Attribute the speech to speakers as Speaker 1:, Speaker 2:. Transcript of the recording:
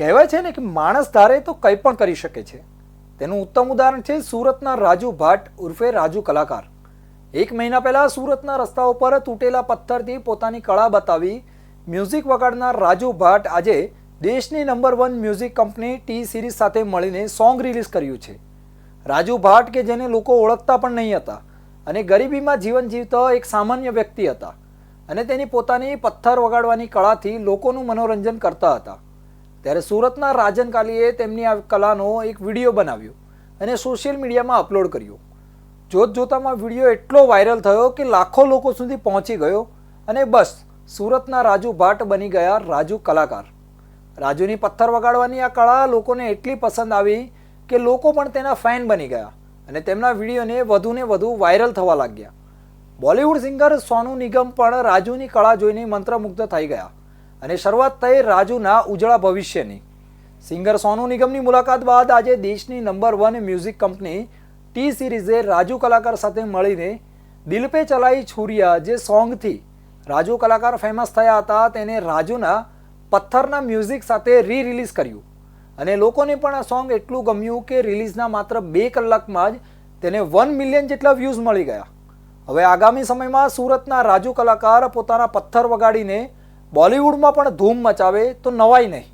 Speaker 1: કહેવાય છે ને કે માણસ ધારે તો કંઈ પણ કરી શકે છે. તેનું ઉત્તમ ઉદાહરણ છે સુરતના રાજુ ભાટ ઉર્ફે રાજુ કલાકાર. એક મહિના પહેલા સુરતના રસ્તાઓ પર તૂટેલા પથ્થરથી પોતાની કળા બતાવી મ્યુઝિક વગાડનાર રાજુ ભાટ આજે દેશની number 1 music company T series સાથે મળીને સોંગ રિલીઝ કર્યું છે. રાજુ ભાટ કે જેને લોકો ઓળખતા પણ નહીં હતા અને ગરીબીમાં જીવન જીવતા એક સામાન્ય વ્યક્તિ હતા અને તેની પોતાની પથ્થર વગાડવાની કળાથી લોકોનું મનોરંજન કરતા હતા. ત્યારે સુરતના રાજન કાલીએ તેમની આ કલાનો એક વિડીયો બનાવ્યો અને સોશિયલ મીડિયામાં અપલોડ કર્યો. જોતજોતામાં વિડીયો એટલો વાયરલ થયો કે લાખો લોકો સુધી પહોંચી ગયો અને બસ સુરતના રાજુ ભાટ બની ગયા રાજુ કલાકાર. રાજુની પથ્થર વગાડવાની આ કળા લોકોને એટલી પસંદ આવી કે લોકો પણ તેના ફેન બની ગયા અને તેમના વિડીયોને વધુને વધુ વાયરલ થવા લાગ્યા. બોલિવૂડ સિંગર સોનુ નિગમ પણ રાજુની કળા જોઈને મંત્રમુગ્ધ થઈ ગયા અને શરૂઆત થઈ રાજુના ઉજળા ભવિષ્યની. સિંગર સોનુ નિગમની મુલાકાત બાદ આજે દેશની નંબર 1 મ્યુઝિક કંપની ટી સિરીઝે રાજુ કલાકાર સાથે મળીને દિલ પે ચલાઈ છુરિયા જે સોંગથી રાજુ કલાકાર ફેમસ થયા હતા તેને રાજુના પથ્થરના મ્યુઝિક સાથે રિલીઝ કર્યું અને લોકોને પણ આ સોંગ એટલું ગમ્યું કે રિલીઝના માત્ર 2 કલાકમાં જ તેને 1 મિલિયન જેટલા વ્યૂઝ મળી ગયા. હવે આગામી સમયમાં સુરતના રાજુ કલાકાર પોતાના પથ્થર વગાડીને બોલિવૂડમાં પણ ધૂમ મચાવે તો નવાઈ નહીં.